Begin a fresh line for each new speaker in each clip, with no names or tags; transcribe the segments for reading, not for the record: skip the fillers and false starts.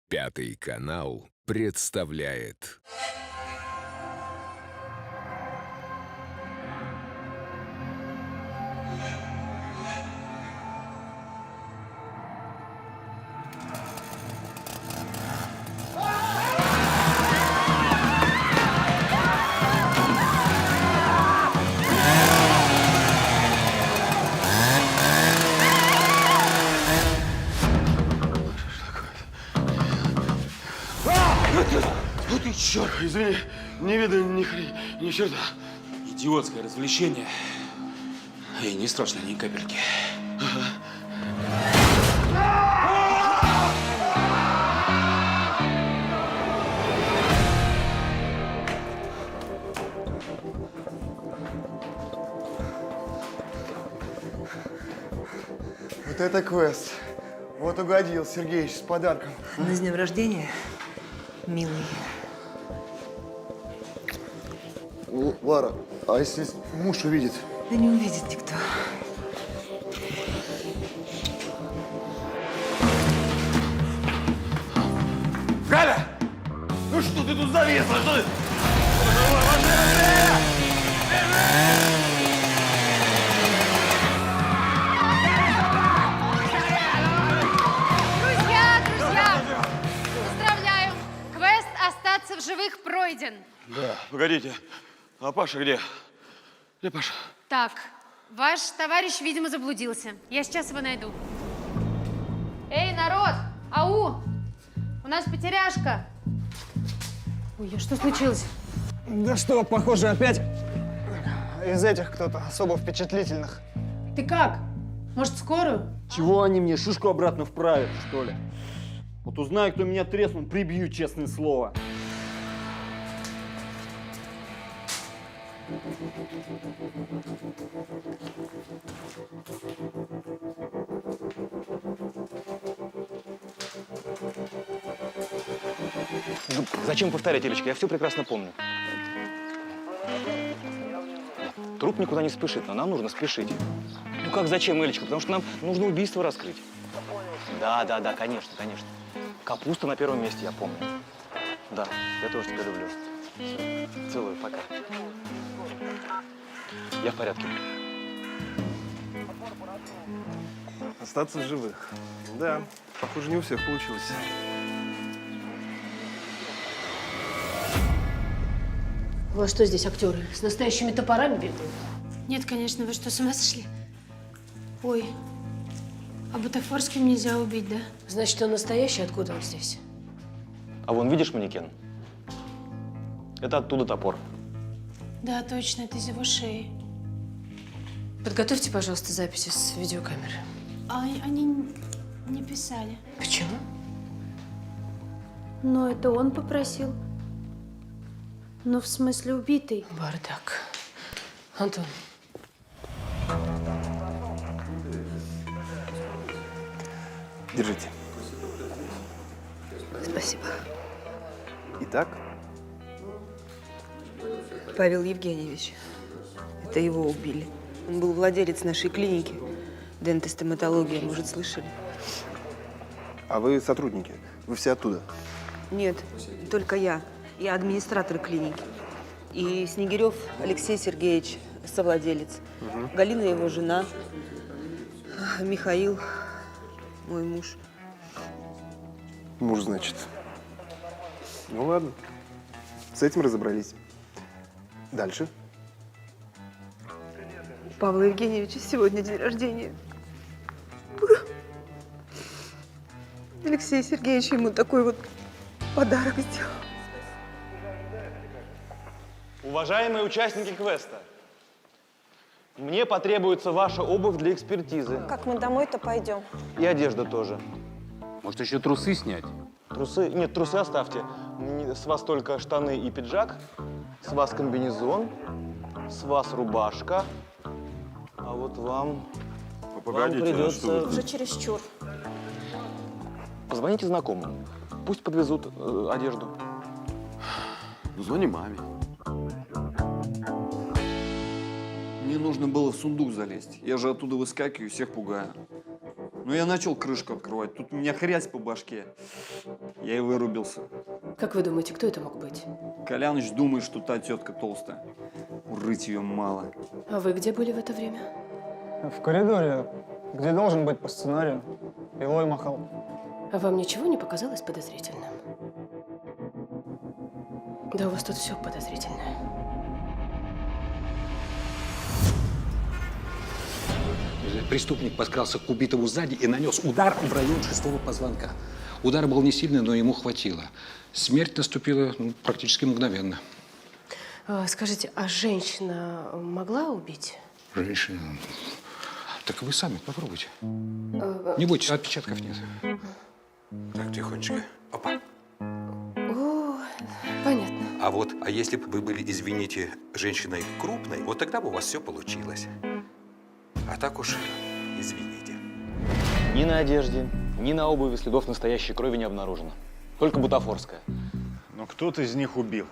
Пятый канал представляет.
Ну ты черт! Извини, не видно ни черта.
Идиотское развлечение. И не страшно ни капельки.
Вот это квест. Вот угодил Сергеич с подарком.
Ну, с днем рождения, милый.
Лара, а если муж увидит?
Да не увидит никто.
Галя! Ну что ты тут зависла? Что ты?
Друзья! Поздравляю! Квест «Остаться в живых» пройден.
Да, погодите. А Паша где? Где Паша?
Так, ваш товарищ, видимо, заблудился. Я сейчас его найду. Эй, народ! Ау! У нас потеряшка. Ой, а что случилось?
Да что, похоже, опять из этих кто-то особо впечатлительных.
Ты как? Может, в скорую?
Чего они мне, шишку обратно вправят, что ли? Вот узнаю, кто меня треснул, прибью, честное слово.
Ну, зачем повторять, Элечка? Я все прекрасно помню. Труп никуда не спешит, но нам нужно спешить. Ну как зачем, Элечка? Потому что нам нужно убийство раскрыть. Да, конечно. Капуста на первом месте, я помню. Да, я тоже тебя люблю. Всё, целую, пока. Я в порядке.
Остаться в живых. Да, похоже, не у всех получилось.
У вас что здесь, актеры? С настоящими топорами бегают?
Нет, конечно, вы что, с ума сошли? Ой, а Бутафорским нельзя убить, да?
Значит, он настоящий? Откуда он здесь?
А вон, видишь манекен? Это оттуда топор.
Да, точно, это из его шеи.
Подготовьте, пожалуйста, записи с видеокамеры.
А они не писали.
Почему?
Но это он попросил. Но в смысле убитый.
Бардак. Антон.
Держите.
Спасибо.
Итак,
Павел Евгеньевич. Это его убили. Он был владелец нашей клиники. Дентостоматология, может, слышали?
а вы сотрудники? Вы все оттуда?
Нет, только я. Я администратор клиники. И Снегирев Алексей Сергеевич, совладелец. Галина его жена. Михаил, мой муж.
Муж, значит. Ну ладно. С этим разобрались. Дальше.
У Павла Евгеньевича сегодня день рождения. Алексей Сергеевич ему такой вот подарок сделал.
Уважаемые участники квеста, мне потребуется ваша обувь для экспертизы.
Как мы домой-то пойдем?
И одежда тоже.
Может, еще трусы снять?
Трусы? Нет, трусы оставьте. С вас только штаны и пиджак, с вас комбинезон, с вас рубашка. А вот вам придется...
Уже чересчур.
Позвоните знакомым. Пусть подвезут одежду.
Звони маме. Мне нужно было в сундук залезть. Я же оттуда выскакиваю, всех пугаю. Ну, я начал крышку открывать, тут у меня хрясь по башке. Я и вырубился.
Как вы думаете, кто это мог быть?
Коляныч думает, что та тетка толстая. Урыть ее мало.
А вы где были в это время?
В коридоре, где должен быть по сценарию. Пилой махал.
А вам ничего не показалось подозрительным? Да у вас тут все подозрительное.
Преступник подкрался к убитому сзади и нанес удар в район 6-го позвонка. Удар был не сильный, но ему хватило. Смерть наступила практически мгновенно.
Скажите, а женщина могла убить?
Женщина... Так вы сами попробуйте. Не бойтесь, отпечатков нет. Так, тихонечко. Опа.
О, понятно.
А если бы вы были, извините, женщиной крупной, вот тогда бы у вас все получилось. А так уж, извините.
Ни на одежде, ни на обуви следов настоящей крови не обнаружено. Только бутафорская.
Но кто-то из них убил.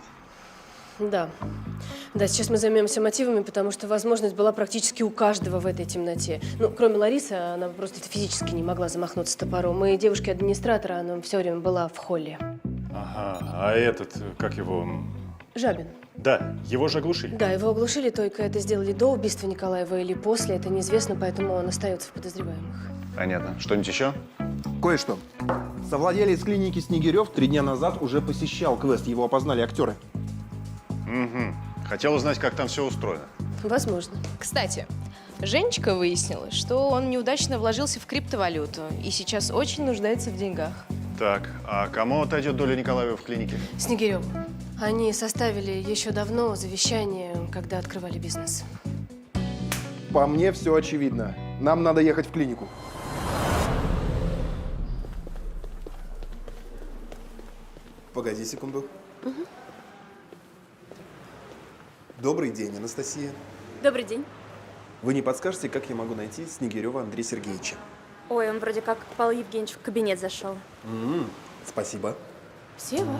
Да. Да, сейчас мы займемся мотивами, потому что возможность была практически у каждого в этой темноте. Ну, кроме Ларисы, она просто физически не могла замахнуться топором. И девушки-администратора, она все время была в холле.
Ага, а этот, как его?
Жабин.
Да, его же оглушили.
Да, его оглушили, только это сделали до убийства Николаева или после, это неизвестно, поэтому он остается в подозреваемых.
Понятно. Что-нибудь еще?
Кое-что. Совладелец клиники Снегирев 3 дня назад уже посещал квест. Его опознали актеры.
Угу. Хотел узнать, как там все устроено.
Возможно.
Кстати, Женечка выяснила, что он неудачно вложился в криптовалюту и сейчас очень нуждается в деньгах.
Так, а кому отойдет доля Николаева в клинике?
Снегирев. Они составили еще давно завещание, когда открывали бизнес.
По мне все очевидно. Нам надо ехать в клинику. Погоди секунду. Добрый день, Анастасия.
Добрый день.
Вы не подскажете, как я могу найти Снегирева Андрея Сергеевича?
Ой, он вроде как Павел Евгеньевич в кабинет зашел.
Спасибо.
Сева.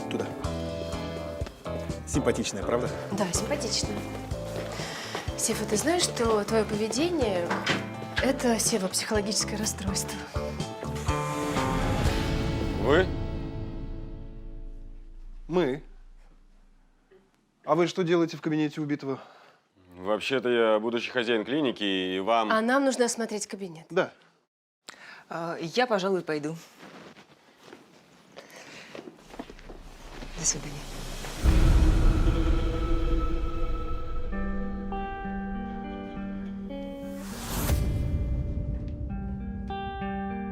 Туда. Симпатичная, правда?
Да, симпатично. Сева, ты знаешь, что твое поведение – это, Сева, психологическое расстройство.
Вы?
Мы. А вы что делаете в кабинете убитого?
Вообще-то я, будучи хозяин клиники, и вам…
А нам нужно осмотреть кабинет.
Да.
Я, пожалуй, пойду. До свидания.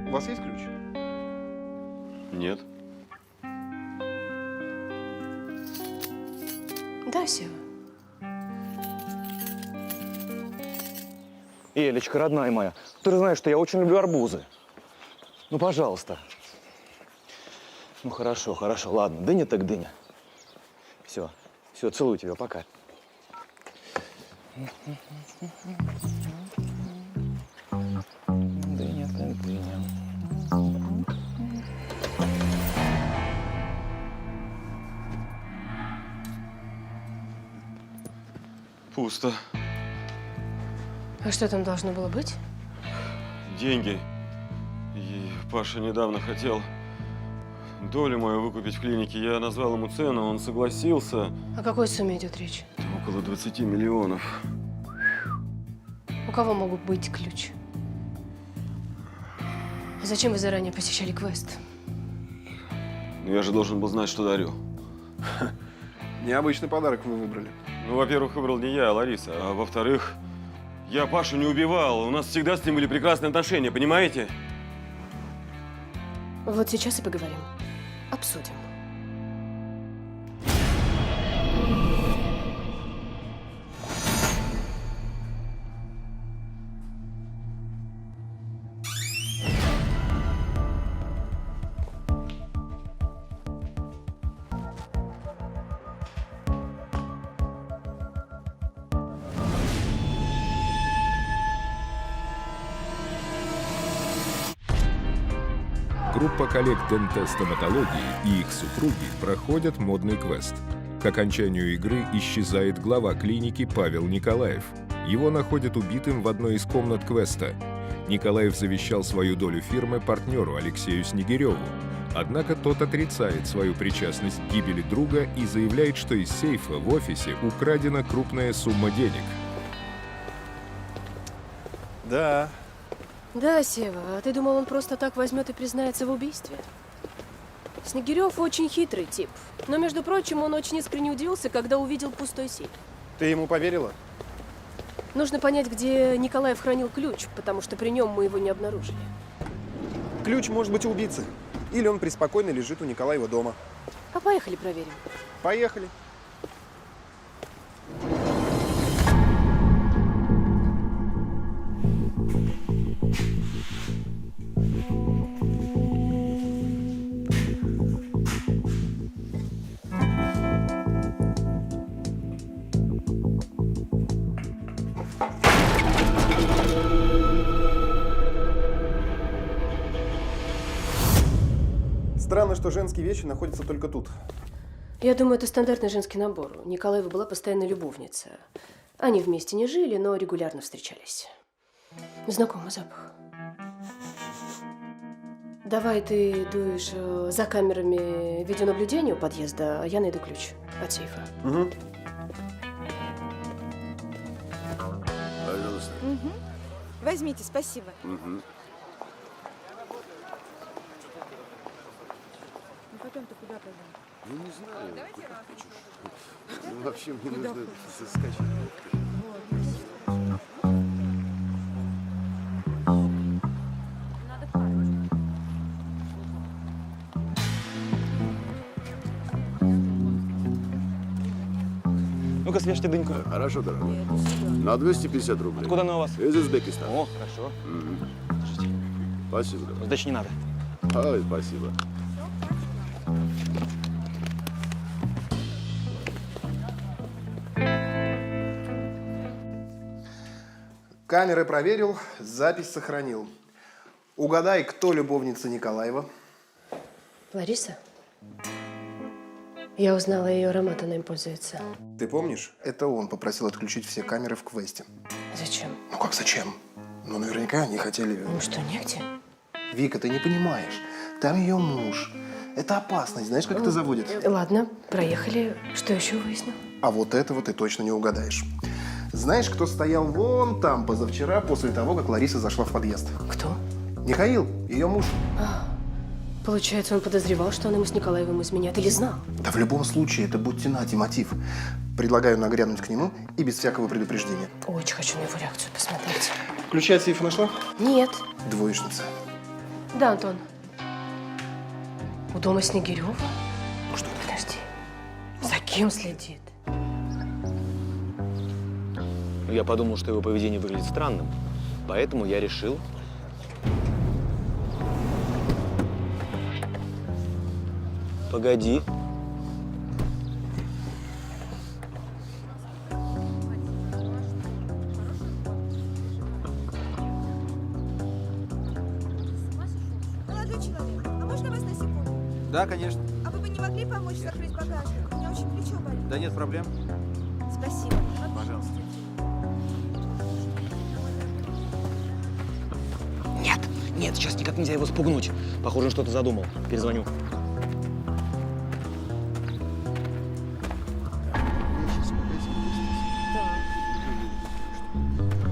У вас есть ключ?
Нет.
Да, Сева.
Элечка, родная моя, ты же знаешь, что я очень люблю арбузы. Ну, пожалуйста. Ну, хорошо, хорошо, ладно. Дыня так дыня. Все, целую тебя, пока. Дыня так дыня.
Пусто.
А что там должно было быть?
Деньги. И Паша недавно хотел долю мою выкупить в клинике. Я назвал ему цену, он согласился.
О какой сумме идет речь?
Около 20 миллионов.
У кого могут быть ключ? А зачем вы заранее посещали квест?
Ну, я же должен был знать, что дарю.
Необычный подарок вы выбрали.
Ну, во-первых, выбрал не я, а Лариса. А во-вторых, я Пашу не убивал. У нас всегда с ним были прекрасные отношения, понимаете?
Вот сейчас и поговорим. Обсудим.
группа коллег дентостоматологии и их супруги проходят модный квест. К окончанию игры исчезает глава клиники Павел Николаев. Его находят убитым в одной из комнат квеста. Николаев завещал свою долю фирмы партнеру Алексею Снегиреву. Однако тот отрицает свою причастность к гибели друга и заявляет, что из сейфа в офисе украдена крупная сумма денег.
Да.
Да, Сева, а ты думал, он просто так возьмет и признается в убийстве? Снегирев очень хитрый тип. Но, между прочим, он очень искренне удивился, когда увидел пустой сейф.
Ты ему поверила?
Нужно понять, где Николаев хранил ключ, потому что при нем мы его не обнаружили.
Ключ может быть у убийцы. Или он преспокойно лежит у Николаева дома.
А поехали проверим.
Поехали. Странно, что женские вещи находятся только тут.
Я думаю, это стандартный женский набор. У Николаева была постоянная любовница. Они вместе не жили, но регулярно встречались. Знакомый запах. Давай ты дуешь за камерами видеонаблюдения у подъезда, а я найду ключ от сейфа.
Угу.
Пожалуйста.
Угу. Возьмите, спасибо.
Угу.
Потом-то куда пойдем?
Ну, не знаю. Куда хочешь. Ну, вообще, мне нужно заскочить.
Ну-ка, свяжьте дыньку.
Хорошо, дорогой. На 250 рублей.
Откуда она у вас?
Из Узбекистана.
О, хорошо.
Держите. Спасибо, дорогой.
Сдачи не надо.
Ой, спасибо.
Камеры проверил, запись сохранил. Угадай, кто любовница Николаева?
Лариса? Я узнала ее аромат, она им пользуется.
Ты помнишь? Это он попросил отключить все камеры в квесте.
Зачем?
Ну как зачем? Ну наверняка они хотели…
Ну что, негде?
Вика, ты не понимаешь. Там ее муж. Это опасность. Знаешь, как это заводит?
Ладно, проехали. Что еще выяснил?
А вот этого ты точно не угадаешь. Знаешь, кто стоял вон там позавчера, после того, как Лариса зашла в подъезд?
Кто?
Михаил, ее муж.
Получается, он подозревал, что она ему с Николаевым изменяет, или знал?
Да в любом случае, это будь тенать и мотив. Предлагаю нагрянуть к нему и без всякого предупреждения.
Очень хочу на его реакцию посмотреть.
Ключи от сейфа нашла?
Нет.
Двоечница.
Да, Антон. У дома Снегирёва?
Ну что ты?
Подожди. За кем следит?
Я подумал, что его поведение выглядит странным. Поэтому я решил… Погоди.
Молодой человек, а можно вас на секунду?
Да, конечно.
А вы бы не могли помочь закрыть багажник? У меня очень плечо болит.
Да нет проблем.
Спасибо.
Пожалуйста.
Нет, нет, сейчас никак нельзя его спугнуть. Похоже, он что-то задумал. Перезвоню.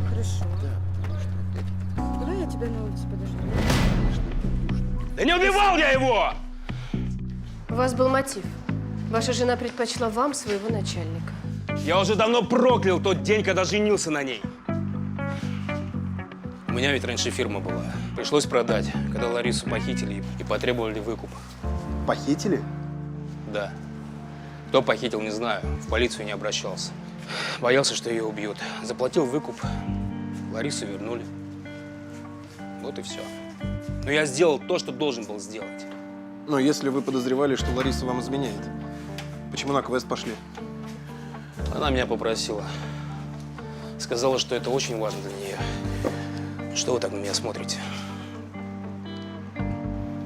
Хорошо. Давай я тебя на улице подожду.
Да не убивал я его!
У вас был мотив. Ваша жена предпочла вам своего начальника.
Я уже давно проклял тот день, когда женился на ней. У меня ведь раньше фирма была. Пришлось продать, когда Ларису похитили и потребовали выкуп.
Похитили?
Да. Кто похитил, не знаю. В полицию не обращался. Боялся, что ее убьют. Заплатил выкуп. Ларису вернули. Вот и все. Но я сделал то, что должен был сделать.
Но если вы подозревали, что Лариса вам изменяет, почему на квест пошли?
Она меня попросила. Сказала, что это очень важно для нее. Что вы так на меня смотрите?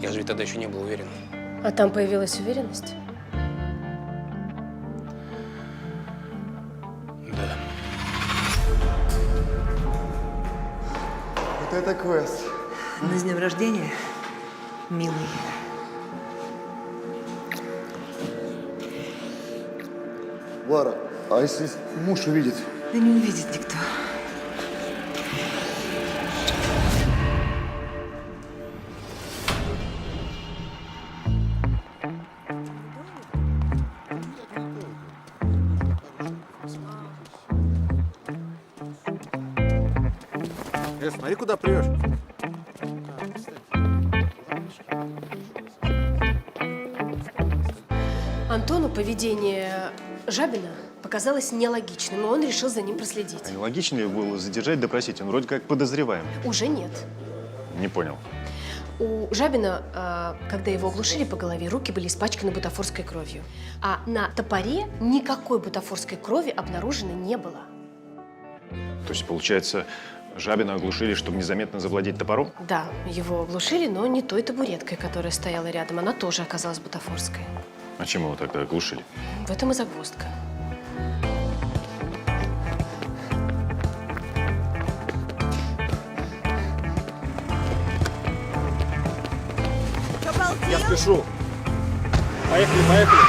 Я же ведь тогда еще не был уверен.
А там появилась уверенность?
Да.
Вот это квест.
Ну, с днем рождения, милый.
Лара, а если муж увидит?
Да не увидит никто.
Смотри, куда прешь.
Антону поведение Жабина показалось нелогичным, и он решил за ним проследить.
А не логично ли было задержать, допросить? Он вроде как подозреваем.
Уже нет.
Не понял.
У Жабина, когда его оглушили по голове, руки были испачканы бутафорской кровью. А на топоре никакой бутафорской крови обнаружено не было.
То есть, получается, Жабина оглушили, чтобы незаметно завладеть топором?
Да, его оглушили, но не той табуреткой, которая стояла рядом. Она тоже оказалась бутафорской.
А чем его тогда оглушили?
В этом и загвоздка.
Я спешу. Поехали, поехали.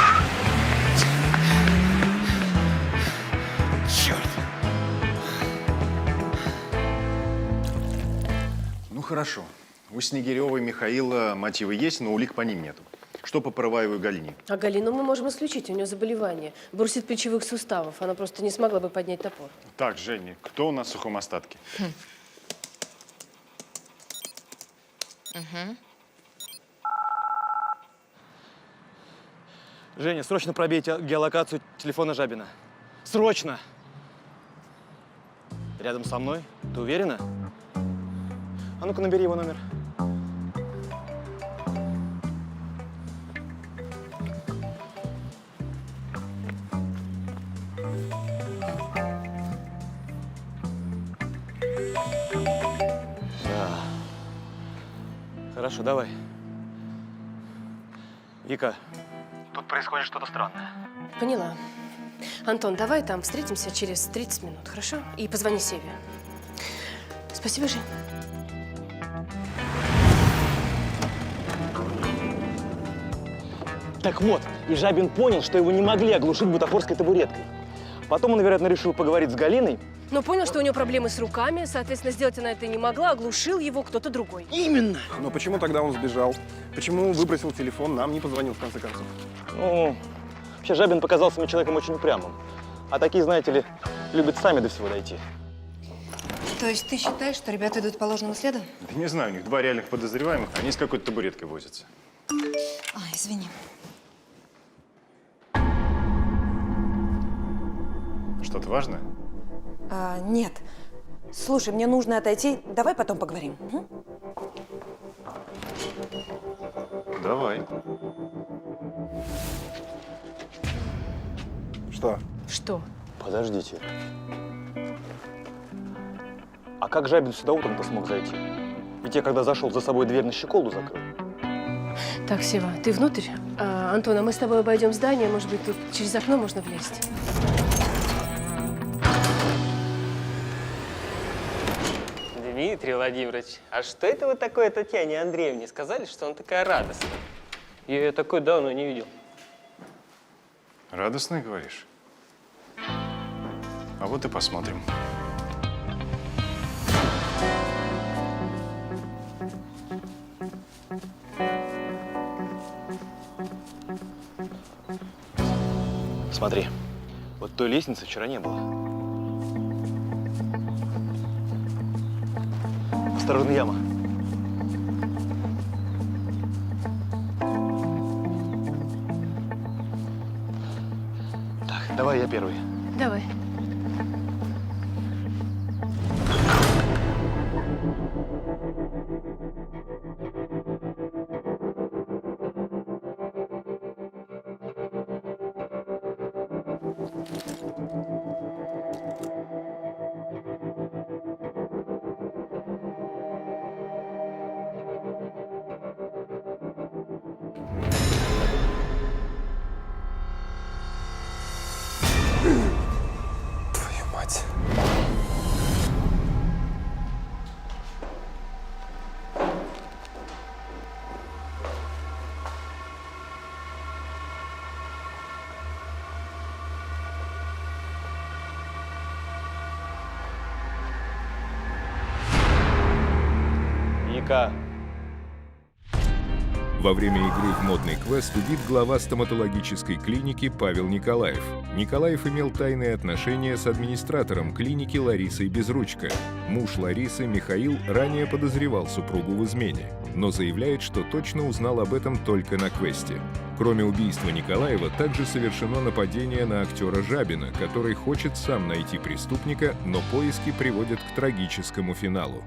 Черт!
Ну, хорошо. У Снегирева и Михаила мотивы есть, но улик по ним нету. Что по Пароваевой Галине?
А Галину мы можем исключить, у нее заболевание. Бурсит плечевых суставов, она просто не смогла бы поднять топор.
Так, Женя, кто у нас в сухом остатке?
Женя, срочно пробейте геолокацию телефона Жабина. Срочно! Рядом со мной? Ты уверена? А ну-ка, набери его номер. Да. Хорошо, давай. Вика, тут происходит что-то странное.
Поняла. Антон, давай там встретимся через 30 минут, хорошо? И позвони Севе. Спасибо, Жень.
Так вот, и Жабин понял, что его не могли оглушить бутафорской табуреткой. Потом он, вероятно, решил поговорить с Галиной.
Но понял, что у него проблемы с руками, соответственно, сделать она это не могла, оглушил его кто-то другой.
Именно!
Но почему тогда он сбежал? Почему выбросил телефон, нам не позвонил, в конце концов?
Ну, вообще Жабин показался мне человеком очень упрямым. А такие, знаете ли, любят сами до всего дойти.
То есть ты считаешь, что ребята идут по ложному следу?
Да не знаю, у них два реальных подозреваемых, они с какой-то табуреткой возятся.
А, извини.
Что-то важное?
Нет. Слушай, мне нужно отойти. Давай потом поговорим. Угу.
Давай.
Что?
Что?
Подождите. А как Жабин сюда утром-то смог зайти? Ведь я, когда зашел, за собой дверь на щеколду закрыл.
Так, Сева, ты внутрь? Антон, а мы с тобой обойдем здание, может быть, тут через окно можно влезть?
Дмитрий Владимирович, а что это вы такое Татьяне Андреевне сказали, что она такая радостная? Я ее такой давно не видел.
Радостный, говоришь? А вот и посмотрим.
Смотри, вот той лестницы вчера не было. Осторожно, яма. Так, давай я первый.
Давай.
Вика.
Во время игры в модный квест убит глава стоматологической клиники Павел Николаев. Николаев имел тайные отношения с администратором клиники Ларисой Безручко. Муж Ларисы, Михаил, ранее подозревал супругу в измене, но заявляет, что точно узнал об этом только на квесте. Кроме убийства Николаева, также совершено нападение на актера Жабина, который хочет сам найти преступника, но поиски приводят к трагическому финалу.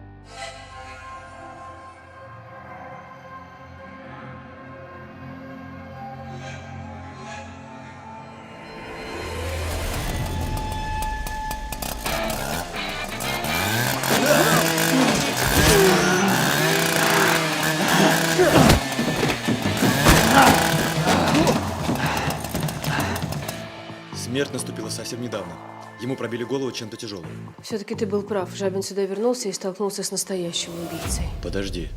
Смерть наступила совсем недавно. Ему пробили голову чем-то тяжелым.
Все-таки ты был прав. Жабин сюда вернулся и столкнулся с настоящим убийцей.
Подожди.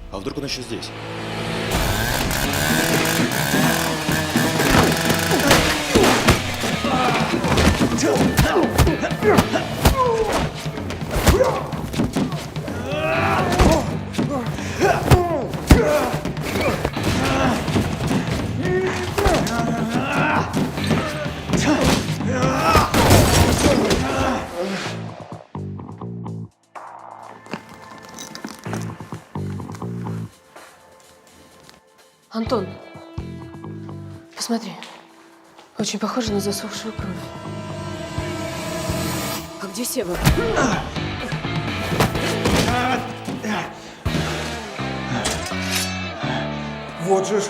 А вдруг он еще здесь?
Антон, посмотри. Очень похоже на засохшую кровь. А где Сева?
Вот же ж.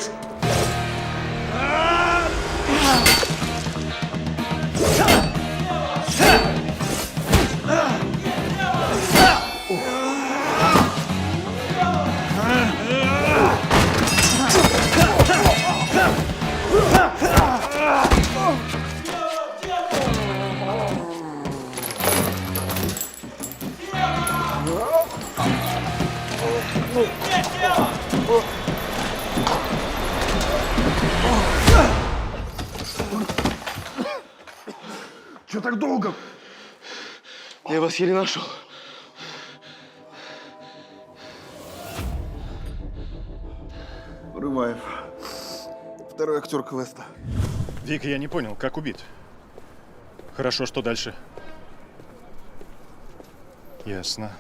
Че так долго?
Я вас еле нашел.
Рываев. Второй актер квеста.
Вика, я не понял, как убит? Хорошо, что дальше? Ясно.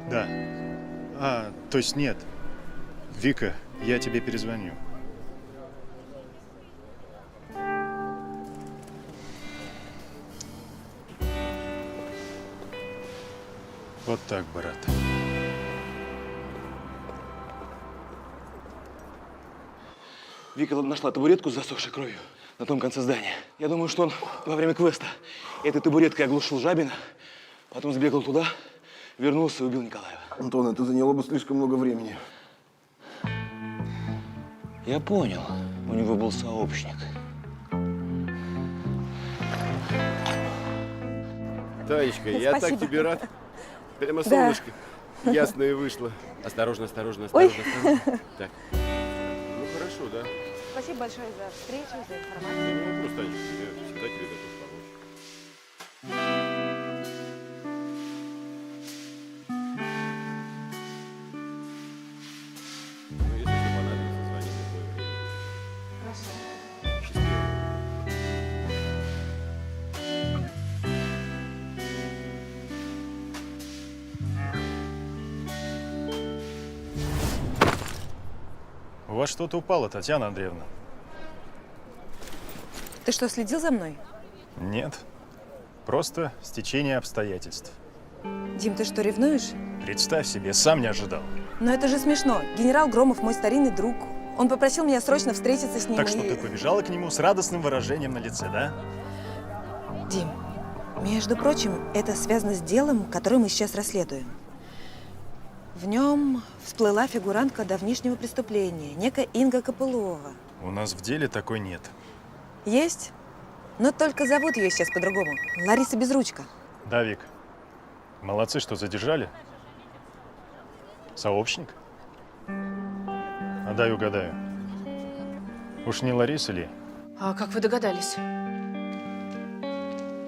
Да. То есть нет. Вика, я тебе перезвоню. Вот так, брат.
Вика нашла табуретку с засохшей кровью на том конце здания. Я думаю, что он во время квеста этой табуреткой оглушил Жабина, потом сбегал туда, вернулся и убил Николаева.
Антон, это заняло бы слишком много времени.
Я понял. У него был сообщник.
Танечка, я так тебе рад. Прямо солнышко. Ясное вышло. Осторожно, осторожно, осторожно, осторожно. Так. Ну хорошо, да.
Спасибо большое за встречу, за информацию.
Ну, вопрос, Танечка, я всегда тебе готов помочь. Ну, если что понадобится, звони в любое время. Хорошо. Счастливо.
У вас что-то упало, Татьяна Андреевна.
Ты что, следил за мной?
Нет. Просто стечение обстоятельств.
Дим, ты что, ревнуешь?
Представь себе, сам не ожидал.
Но это же смешно. Генерал Громов мой старинный друг. Он попросил меня срочно встретиться с ним.
Так что ты побежала к нему с радостным выражением на лице, да?
Дим, между прочим, это связано с делом, которое мы сейчас расследуем. В нем всплыла фигурантка давнишнего преступления, некая Инга Копылова.
У нас в деле такой нет.
Есть, но только зовут ее сейчас по-другому. Лариса Безручко.
Да, Вик. Молодцы, что задержали. Сообщник? А дай угадаю. Уж не Лариса ли?
А как вы догадались?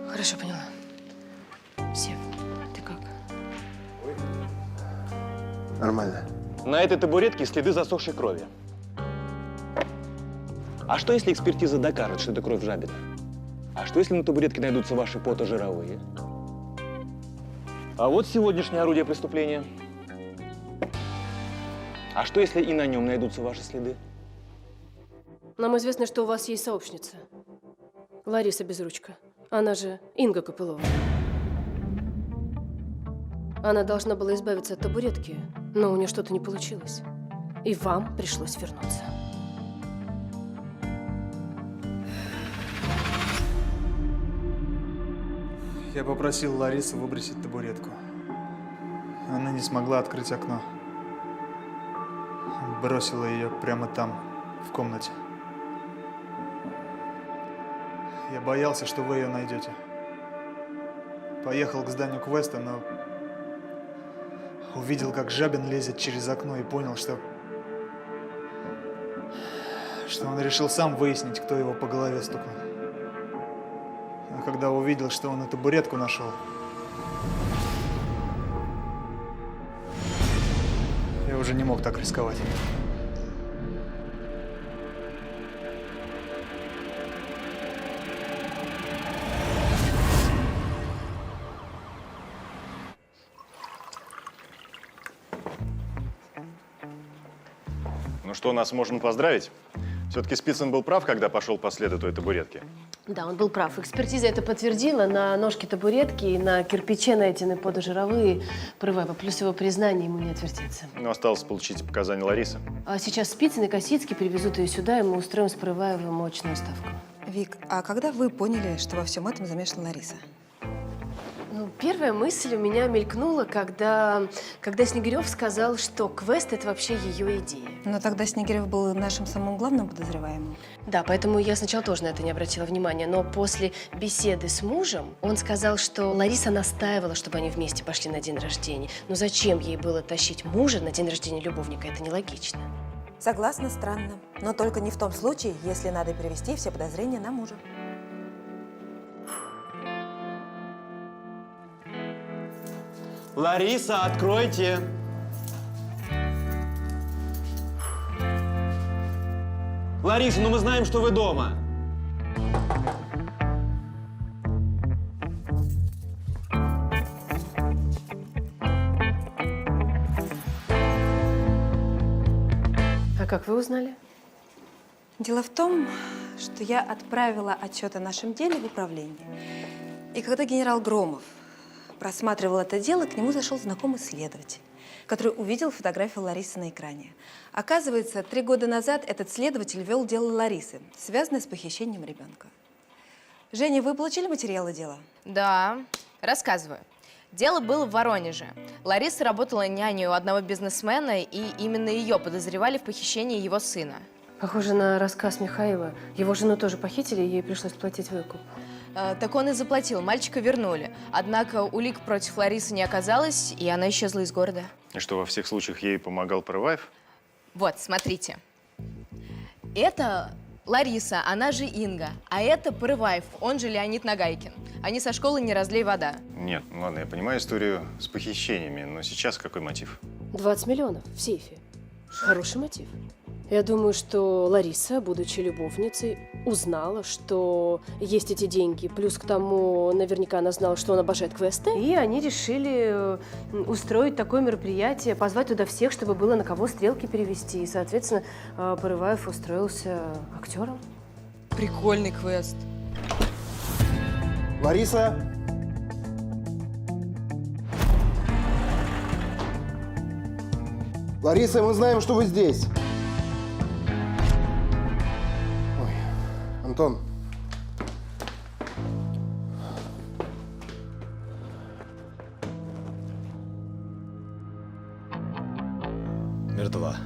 Хорошо, поняла. Сев.
Нормально.
На этой табуретке следы засохшей крови. А что, если экспертиза докажет, что это кровь Жабина? А что, если на табуретке найдутся ваши потожировые? А вот сегодняшнее орудие преступления. А что, если и на нем найдутся ваши следы?
Нам известно, что у вас есть сообщница. Лариса Безручка. Она же Инга Копылова. Она должна была избавиться от табуретки, но у нее что-то не получилось. И вам пришлось вернуться.
Я попросил Ларису выбросить табуретку. Она не смогла открыть окно. Бросила ее прямо там, в комнате. Я боялся, что вы ее найдете. Поехал к зданию квеста, но увидел, как Жабин лезет через окно и понял, что он решил сам выяснить, кто его по голове стукнул. А когда увидел, что он эту табуретку нашел, я уже не мог так рисковать.
Ну что, нас можно поздравить? Все-таки Спицын был прав, когда пошел по следу той табуретки.
Да, он был прав. Экспертиза это подтвердила. На ножке табуретки и на кирпиче найдены подожировые Прываева. Плюс его признание ему не отвертится.
Но осталось получить показания Ларисы.
А сейчас Спицын и Косицкий перевезут ее сюда, и мы устроим с Прываевым очную ставку.
Вик, а когда вы поняли, что во всем этом замешана Лариса?
Ну, первая мысль у меня мелькнула, когда Снегирев сказал, что квест – это вообще ее идея.
Но тогда Снегирев был нашим самым главным подозреваемым.
Да, поэтому я сначала тоже на это не обратила внимания. Но после беседы с мужем он сказал, что Лариса настаивала, чтобы они вместе пошли на день рождения. Но зачем ей было тащить мужа на день рождения любовника? Это нелогично.
Согласна, странно. Но только не в том случае, если надо перевести все подозрения на мужа.
Лариса, откройте! Лариса, ну мы знаем, что вы дома.
А как вы узнали?
Дело в том, что я отправила отчет о нашем деле в управление. И когда генерал Громов просматривал это дело, к нему зашел знакомый следователь, который увидел фотографию Ларисы на экране. Оказывается, 3 года назад этот следователь вел дело Ларисы, связанное с похищением ребенка. Женя, вы получили материалы дела?
Да, рассказываю. Дело было в Воронеже. Лариса работала няней у одного бизнесмена, и именно ее подозревали в похищении его сына.
Похоже на рассказ Михаила. Его жену тоже похитили, и ей пришлось платить выкуп.
Так он и заплатил, мальчика вернули. Однако улик против Ларисы не оказалось, и она исчезла из города.
И что, во всех случаях ей помогал Прываев?
Вот, смотрите. Это Лариса, она же Инга. А это Прываев, он же Леонид Нагайкин. Они со школы «Не разлей вода».
Нет, ну ладно, я понимаю историю с похищениями, но сейчас какой мотив?
20 миллионов в сейфе. Хороший мотив. Я думаю, что Лариса, будучи любовницей, узнала, что есть эти деньги. Плюс к тому, наверняка она знала, что он обожает квесты. И они решили устроить такое мероприятие, позвать туда всех, чтобы было на кого стрелки перевести. И, соответственно, Прываев устроился актером.
Прикольный квест.
Лариса! Лариса, мы знаем, что вы здесь. Ой, Антон.
Мертва.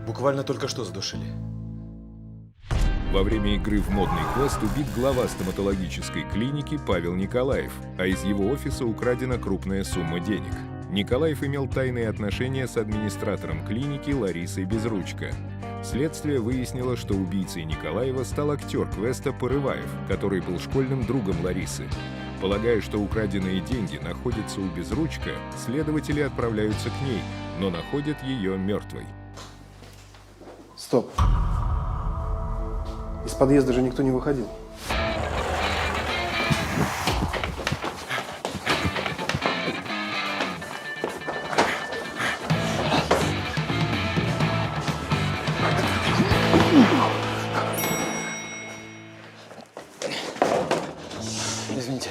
Буквально только что задушили.
Во время игры в модный квест убит глава стоматологической клиники Павел Николаев, а из его офиса украдена крупная сумма денег. Николаев имел тайные отношения с администратором клиники Ларисой Безручко. Следствие выяснило, что убийцей Николаева стал актер квеста Прываев, который был школьным другом Ларисы. Полагая, что украденные деньги находятся у Безручка, следователи отправляются к ней, но находят ее мертвой.
Стоп. Из подъезда же никто не выходил.
Извините.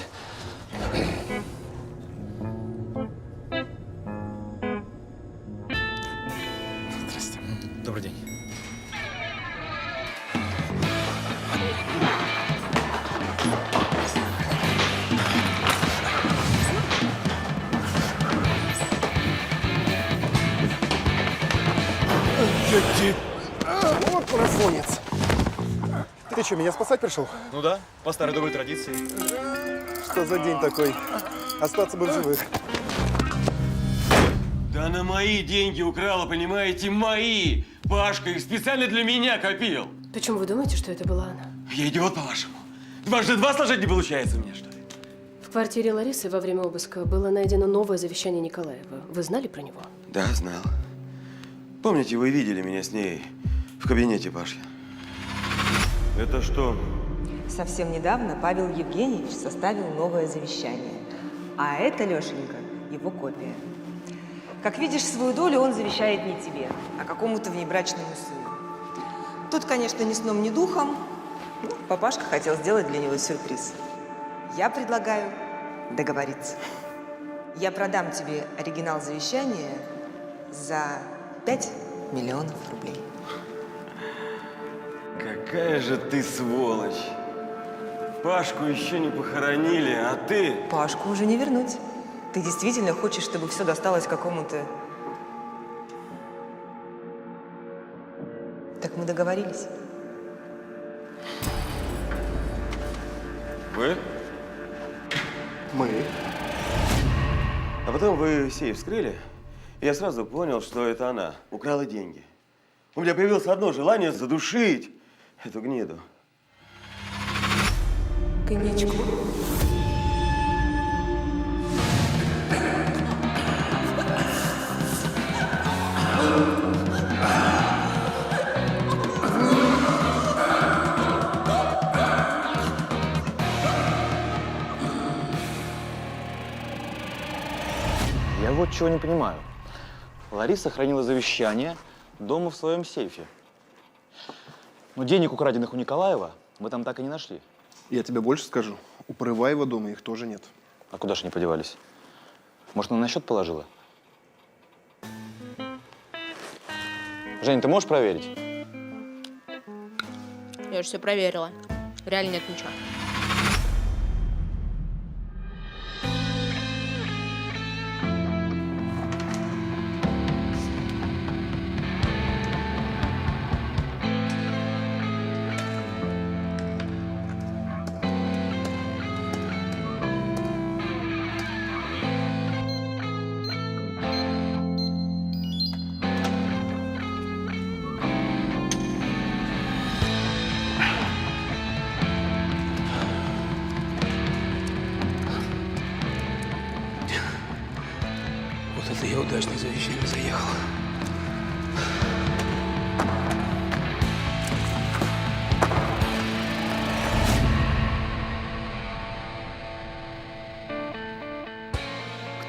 Здрасте. Добрый день.
Вот марафонец. Ты что, меня спасать пришел?
Ну да, по старой доброй традиции.
Что за день такой? Остаться бы в живых.
Да она мои деньги украла, понимаете, мои! Пашка их специально для меня копил.
Почему вы думаете, что это была она?
Я идиот, по-вашему. Дважды два сложить не получается у меня, что ли?
В квартире Ларисы во время обыска было найдено новое завещание Николаева. Вы знали про него?
Да, знал. Помните, вы видели меня с ней в кабинете Пашки? Это что?
Совсем недавно Павел Евгеньевич составил новое завещание. А это, Лешенька, его копия. Как видишь, свою долю он завещает не тебе, а какому-то внебрачному сыну. Тут, конечно, ни сном, ни духом. Папашка хотел сделать для него сюрприз. Я предлагаю договориться. Я продам тебе оригинал завещания за 5 миллионов рублей.
Какая же ты сволочь! Пашку еще не похоронили, а ты…
Пашку уже не вернуть. Ты действительно хочешь, чтобы все досталось какому-то… Так мы договорились.
Вы?
Мы.
А потом вы сейф вскрыли, и я сразу понял, что это она украла деньги. У меня появилось одно желание задушить эту гниду.
Коньячку.
Я вот чего не понимаю. Лариса хранила завещание дома в своем сейфе. Но денег, украденных у Николаева, мы там так и не нашли.
Я тебе больше скажу. У Порываева дома их тоже нет.
А куда же они подевались? Может, она на счет положила? Жень, ты можешь проверить?
Я же все проверила. Реально нет ничего.
Вот это я удачно за вещами заехал.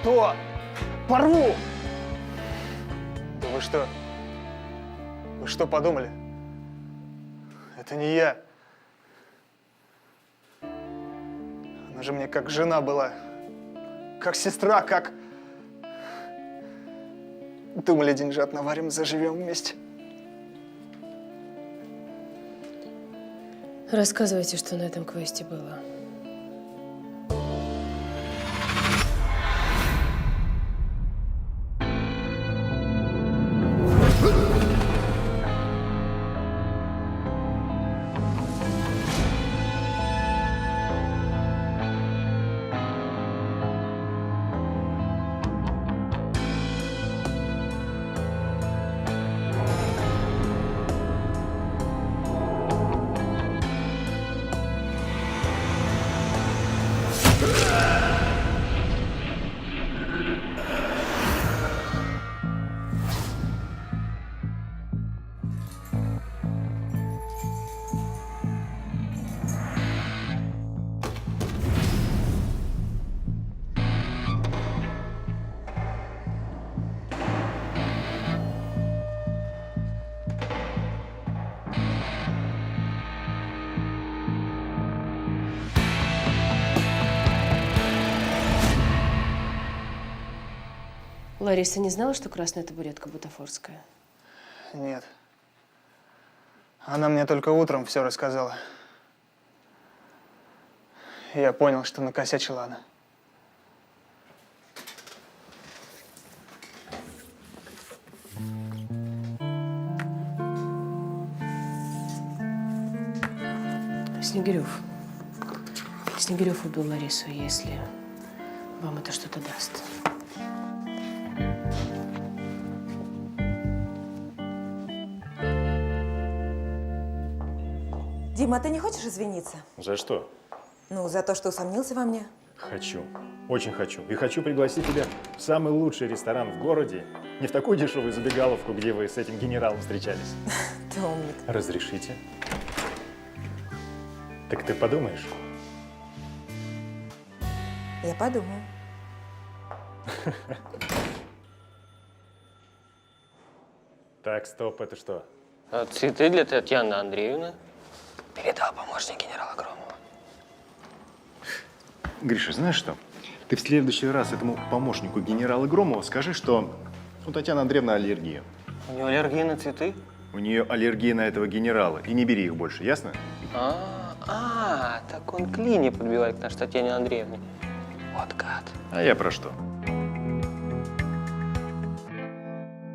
Кто? Порву! Да вы что? Вы что подумали? Это не я. Она же мне как жена была. Как сестра, как… Думали, деньжат наварим, заживем вместе.
Рассказывайте, что на этом квесте было. Лариса не знала, что красная табуретка бутафорская?
Нет. Она мне только утром все рассказала. Я понял, что накосячила она.
Снегирев. Снегирев убил Ларису, если вам это что-то даст.
Дима, а ты не хочешь извиниться?
За что?
Ну, за то, что усомнился во мне.
Хочу. Очень хочу. И хочу пригласить тебя в самый лучший ресторан в городе. Не в такую дешевую забегаловку, где вы с этим генералом встречались.
Ты умник.
Разрешите? Так ты подумаешь?
Я подумаю.
Так, стоп, это что?
Цветы для Татьяны Андреевны.
Передал помощник генерала Громова.
Гриша, знаешь что? Ты в следующий раз этому помощнику генерала Громова скажи, что у Татьяны Андреевны аллергия.
У нее аллергия на цветы?
У нее аллергия на этого генерала. И не бери их больше, ясно?
Так он клини подбивает к нашей Татьяне Андреевне. Вот гад.
А я про что?